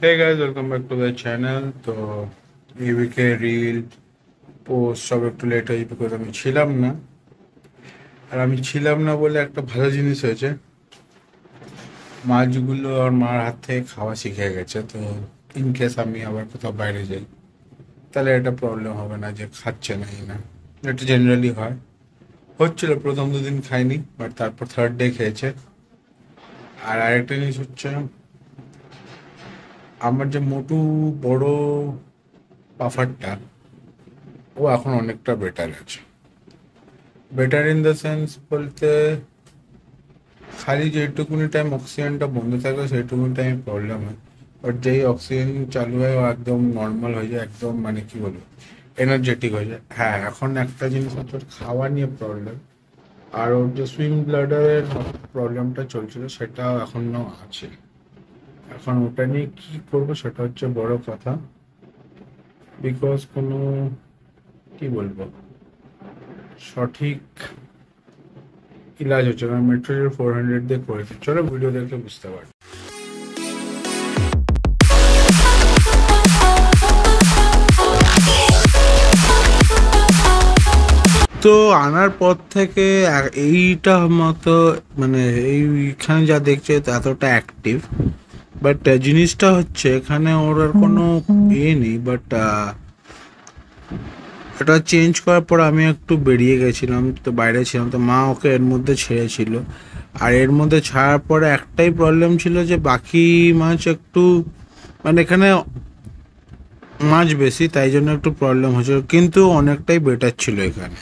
Hey guys, welcome back to the channel. তো এই উইকে রিল পোস্ট সব একটু লেট হয়েছে বিকজ আমি ছিলাম না। আর আমি ছিলাম না বলে একটা ভালো জিনিস হয়েছে, মাছগুলো আর মার হাত থেকে খাওয়া শিখে গেছে। তো ইনকেস আমি আবার কোথাও বাইরে যাই তাহলে এটা প্রবলেম হবে না যে খাচ্ছে না। এটা জেনারেলি হচ্ছিল প্রথম দুদিন খাইনি, বাট তারপর থার্ড ডে খেয়েছে। আর আরেকটা জিনিস হচ্ছে, আমার যে মোটু বড় পাফারটা ও এখন অনেকটা বেটার আছে। বেটার ইন দ্য সেন্স বলতে খালি যেটুকুনি টাইম অক্সিজেনটা বন্ধ থাকে সেইটুকুনি টাইম প্রবলেম হয়, বাট যেই অক্সিজেন চালু হয় ও একদম নর্মাল হয়ে যায়, একদম মানে কি বলবো এনার্জেটিক হয়ে যায়। হ্যাঁ, এখন একটা জিনিস হচ্ছে ওর খাওয়া নিয়ে প্রবলেম, আর ওর যে সুইং ব্লাডারের প্রবলেমটা চলছিল সেটাও এখনো আছে। এখন ওটা নিয়ে কি করবো সেটা হচ্ছে বড় কথা, বিকজ কোনো কি বলবো সঠিক ইলাজ হচ্ছে না। মেট্রোজেল 400 দিয়ে করেছে, চলো ভিডিও দেখে বুঝতে পারি। তো আনার পর থেকে এইটা মতো মানে এইখানে যা দেখছে এতটা অ্যাক্টিভ, বাট জিনিসটা হচ্ছে এখানে ওর আর কোনো নেই। বাট এটা চেঞ্জ করার পর আমি একটু বেরিয়ে গেছিলাম, তো বাইরে ছিলাম, তো মা ওকে এর মধ্যে ছেড়েছিল। আর এর মধ্যে ছাড়ার পরে একটাই প্রবলেম ছিল যে বাকি মাছ একটু মানে এখানে মাছ বেশি, তাই জন্য একটু প্রবলেম হচ্ছিল, কিন্তু অনেকটাই বেটার ছিল এখানে।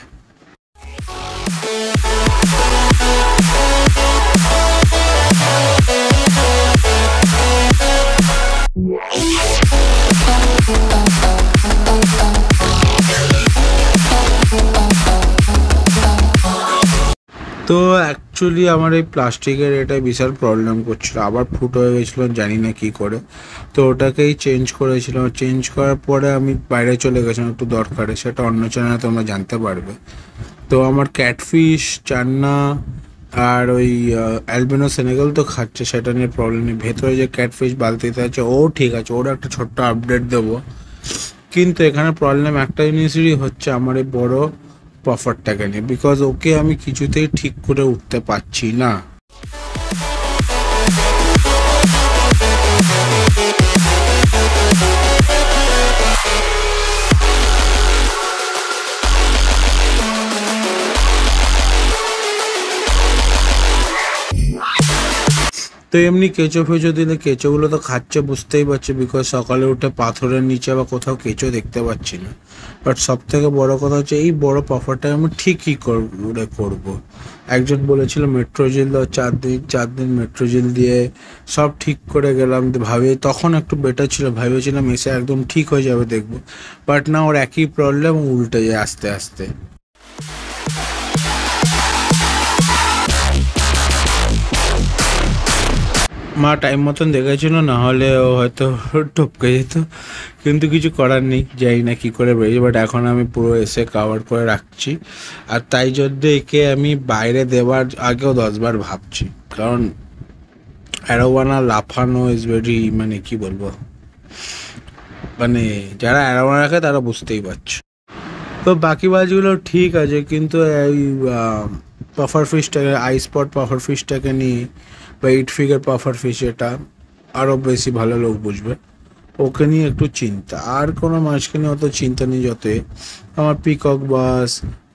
তো অ্যাকচুয়ালি আমার এই প্লাস্টিকের এটা বিশাল প্রবলেম করছিল, আবার ফুট হয়ে গেছিলো জানি না কী করে। তো ওটাকেই চেঞ্জ করেছিলাম, চেঞ্জ করার পরে আমি বাইরে চলে গেছিলাম একটু দরকারে, সেটা অন্য চ্যানেলে তোমরা জানতে পারবে। তো আমার ক্যাটফিশ, চান্না আর ওই অ্যালবিনো সেনেগাল তো খাচ্ছে, সেটা নিয়ে প্রবলেম নেই। ভেতরে যে ক্যাটফিশ বালতিতে আছে ও ঠিক আছে, ওর একটা ছোট্ট আপডেট দেবো। কিন্তু এখানে প্রবলেম একটা জিনিসই হচ্ছে আমার এই বড় পাফারটাকে নিয়ে, বিকজ ওকে আমি কিছুতেই ঠিক করে উঠতে পারছি না। তো এমনি কেঁচো ফেঁচো দিলে কেঁচোগুলো তো খাচ্ছে বুঝতেই পারছে, বিকজ সকালে উঠে পাথরের নিচে বা কোথাও কেঁচো দেখতে পাচ্ছি না। বাট সব থেকে বড় কথা হচ্ছে এই বড় পাফারটা আমি ঠিক কী করবো। একজন বলেছিল মেট্রোজেল দাও, 4 দিন মেট্রোজেল দিয়ে সব ঠিক করে গেলাম। তখন একটু বেটার ছিল, ভেবেছিলাম এসে একদম ঠিক হয়ে যাবে দেখবো, বাট না, ওর একই প্রবলেম, উল্টে যায় আস্তে আস্তে। মা টাইম মতন দেখেছিল, না হলে ও হয়তো টপকে যেত, কিন্তু কিছু করার নেই, যাই না কী করে বেরিয়েছে। বাট এখন আমি পুরো এসে কাভার করে রাখছি, আর তাই জন্য একে আমি বাইরে দেওয়ার আগেও 10 বার ভাবছি, কারণ অ্যারোয়ানা লাফানো ইজ ভেরি মানে কি বলবো, মানে যারা অ্যারোয়ানা রাখে তারা বুঝতেই পারছে। তো বাকি মাছগুলো ঠিক আছে, কিন্তু এই পাফার ফিশটাকে, আইস্পট পাফার ফিশটাকে নিয়ে বা 8 ফিগার পাফার ফিশ, এটা আরও বেশি ভালো লোক বুঝবে, ওকে নিয়ে একটু চিন্তা। আর কোনো মাছকে নিয়ে অত চিন্তা নেই, যতই আমার পিকক বাস,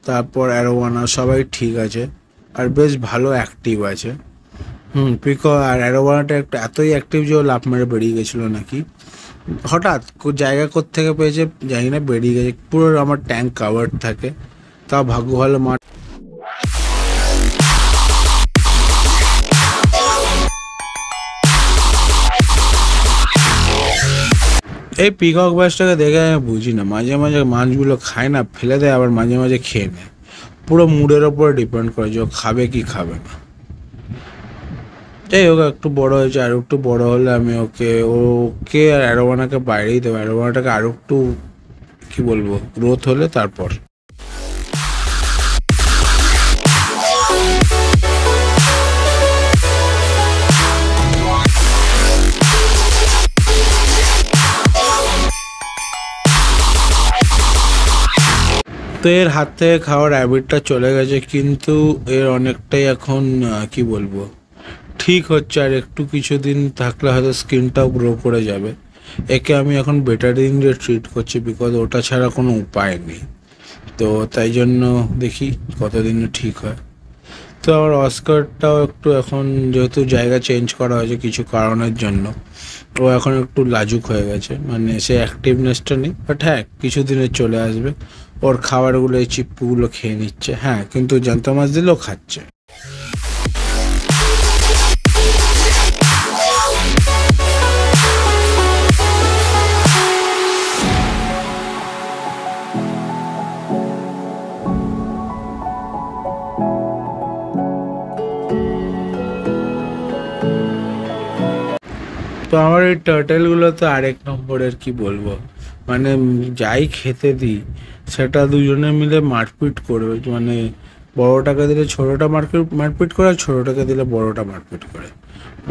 তারপর অ্যারোয়ানা সবাই ঠিক আছে, আর বেশ ভালো অ্যাক্টিভ আছে। পিকক আর অ্যারোয়ানাটা একটা এতই অ্যাক্টিভ যে ও লাফ মেরে বেরিয়ে গেছিলো নাকি, হঠাৎ জায়গা কোত্থেকে পেয়েছে জানি না, বেরিয়ে গেছে। পুরো আমার ট্যাঙ্ক কাভার্ড থাকে, তাও ভাগ্য ভালো মাঠ। এই পিকক বাসটাকে দেখে আমি বুঝি না, মাঝে মাঝে মাছগুলো খায় না, ফেলে দেয়, আবার মাঝে মাঝে খেয়ে নেয়। পুরো মুডের ওপরে ডিপেন্ড করে যে ও খাবে কি খাবে না। যাই হোক, একটু বড় হয়েছে, আরও একটু বড় হলে আমি ওকে আর অ্যারোবানাকে বাইরেই দেবো। অ্যারোবানাটাকে আরও একটু কি বলবো গ্রোথ হলে তারপর। তো এর হাত থেকে খাওয়ার হ্যাবিটটা চলে গেছে, কিন্তু এর অনেকটাই এখন কি বলবো ঠিক হচ্ছে। আর একটু কিছুদিন থাকলে হয়তো স্কিনটাও গ্রো করে যাবে। একে আমি এখন বেটারিন দিয়ে ট্রিট করছি, বিকজ ওটা ছাড়া কোনো উপায় নেই। তো তাই জন্য দেখি কতদিনে ঠিক হয়। তো আমার অস্কারটাও একটু এখন যেহেতু জায়গা চেঞ্জ করা হয়েছে কিছু কারণের জন্য, ও এখন একটু লাজুক হয়ে গেছে, মানে সে অ্যাক্টিভনেসটা নেই। বাট হ্যাঁ, কিছুদিনে চলে আসবে। ওর খাবারগুলো এই চিপ্পুগুলো খেয়ে নিচ্ছে, হ্যাঁ, কিন্তু জ্যান্ত মাছ দিলেও খাচ্ছে। তো আমার এই টার্টেলগুলো তো আরেক নম্বরের, কি বলবো, মানে যাই খেতে দিই সেটা দুজনে মিলে মারপিট করবে। মানে বড়টাকে দিলে ছোটোটা মারপিট করে, আর ছোটোটাকে দিলে বড়টা মারপিট করে।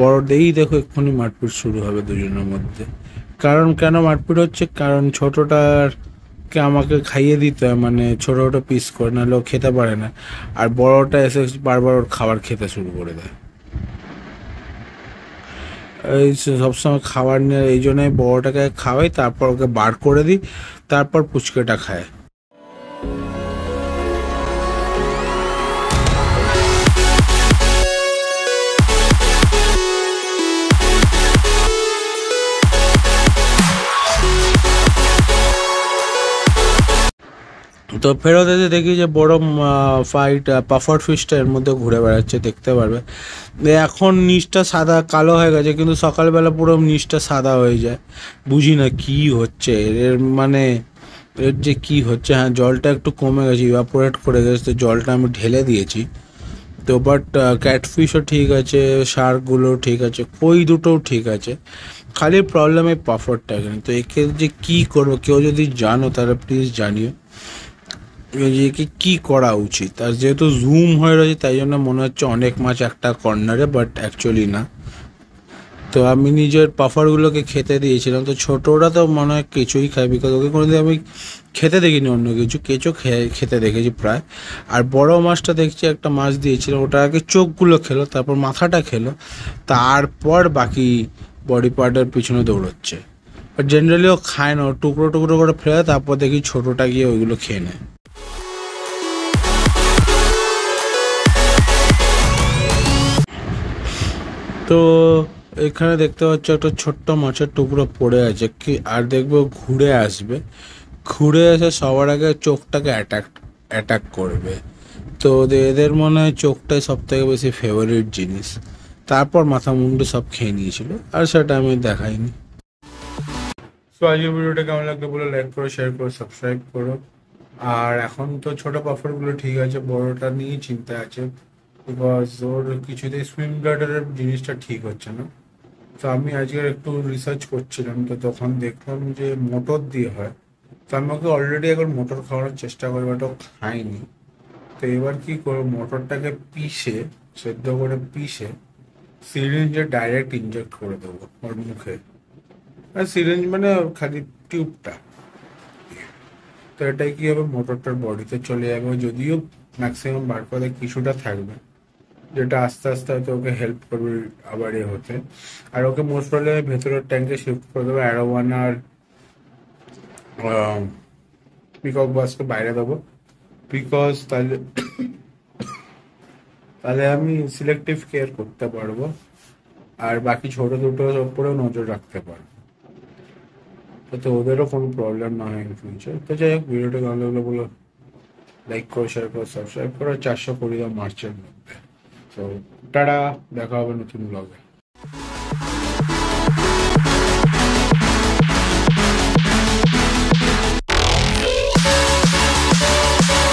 বড় দেই দেখো এক্ষুনি মারপিট শুরু হবে দুজনের মধ্যে। কারণ কেন মারপিট হচ্ছে, কারণ ছোটোটাকে আমাকে খাইয়ে দিতে হয়, মানে ছোটো ছোটো পিস করে, নাহলে ও খেতে পারে না। আর বড়টা এসে বারবার ওর খাবার খেতে শুরু করে দেয়। এই সবসময় খাবার নিয়ে এই জন্যই বড়টাকে খাওয়াই, তারপর ওকে বার করে দিই, তারপর পুচকেটা খায়। তো ফেরত এসে দেখি যে বড় ফাইট পাফার ফিশটা এর মধ্যে ঘুরে বেড়াচ্ছে, দেখতে পারবে। এখন নিচটা সাদা কালো হয়ে গেছে, কিন্তু সকালবেলা পুরো নিচটা সাদা হয়ে যায়। বুঝি না কি হচ্ছে এর, মানে এর যে কি হচ্ছে। হ্যাঁ, জলটা একটু কমে গেছে, ইভাপোরেট করে গেছে, তো জলটা আমি ঢেলে দিয়েছি। তো বাট ক্যাটফিশও ঠিক আছে, শার্কগুলো ঠিক আছে, কই দুটোও ঠিক আছে। খালি প্রবলেম এই পাফারটা এখানে। তো একে যে কী করবো, কেউ যদি জানো তাহলে প্লিজ জানিও একে কী করা উচিত। আর যেহেতু জুম হয়ে রয়েছে তাই জন্য মনে হচ্ছে অনেক মাছ একটা কর্নারে, বাট অ্যাকচুয়ালি না। তো আমি নিজের পাফারগুলোকে খেতে দিয়েছিলাম, তো ছোটোরা তো মনে হয় কেঁচোই খায়, বিকজ ওকে কোনোদিন আমি খেতে দেখিনি অন্য কিছু, কেঁচো খেতে দেখেছি প্রায়। আর বড় মাছটা দেখছি একটা মাছ দিয়েছিলাম, ওটা আগে চোখগুলো খেলো, তারপর মাথাটা খেলো, তারপর বাকি বডি পার্টের পিছনে দৌড়চ্ছে। বাট জেনারেলি ও খায় না, ও টুকরো টুকরো করে ফেলে, তারপর দেখি ছোটোটা গিয়ে ওইগুলো খেয়ে নেয়। তো এখানে দেখতে পাচ্ছ একটা ছোট্ট মাছের টুকরো পড়ে আছে, কি আর দেখবো ঘুরে আসবে, ঘুরে এসে সবার আগে চোখটাকে অ্যাটাক করবে। তো এদের মনে হয় চোখটাই সব থেকে বেশি ফেভারিট জিনিস। তারপর মাথা মুন্ডু সব খেয়ে নিয়েছিল, আর সেটা আমি দেখাইনি। তো আজকের ভিডিওটা কেমন লাগলো বলে লাইক করো, শেয়ার করো, সাবস্ক্রাইব করো। আর এখন তো ছোট পাফারগুলো ঠিক আছে, বড়টা নিয়ে চিন্তা আছে, বিকজ ওর কিছুতেই সুইম ব্লাডারের জিনিসটা ঠিক হচ্ছে না। তো আমি আজকের একটু রিসার্চ করছিলাম, তো তখন দেখলাম যে মোটর দিয়ে হয়। তো আমি ওকে অলরেডি একবার মোটর খাওয়ানোর চেষ্টা করি, বাট ও খাইনি। তো এবার কি করবো, মোটরটাকে পিষে, সেদ্ধ করে পিষে সিরিঞ্জে ডাইরেক্ট ইনজেক্ট করে দেবো ওর মুখে। আর সিরিঞ্জ মানে খালি টিউবটা। তো এটাই কি হবে, মোটরটার বডিতে চলে যাবে, যদিও ম্যাক্সিমাম বার করে কিছুটা থাকবে, যেটা আস্তে আস্তে হয়তো ওকে হেল্প করবে আবার এ হতে। আর ওকে মোস্ট প্রবলি ভেতরের ট্যাঙ্কে শিফট করে দেবো, অ্যারোওয়ান আর পিকক বাসকে বাইরে দেবো, বিকজ তাহলে তাহলে আমি সিলেক্টিভ কেয়ার করতে পারবো, আর বাকি ছোট দুটোর ওপরেও নজর রাখতে পারবো, যাতে ওদেরও কোনো প্রবলেম না হয় ইন ফিউচার। তো যাই হোক, ভিডিওটা ভালো লাগলো বলো লাইক করো, শেয়ার করো, সাবস্ক্রাইব করো। 420 মার্চের মধ্যে। তো টাটা, দেখা হবে নতুন ব্লগে।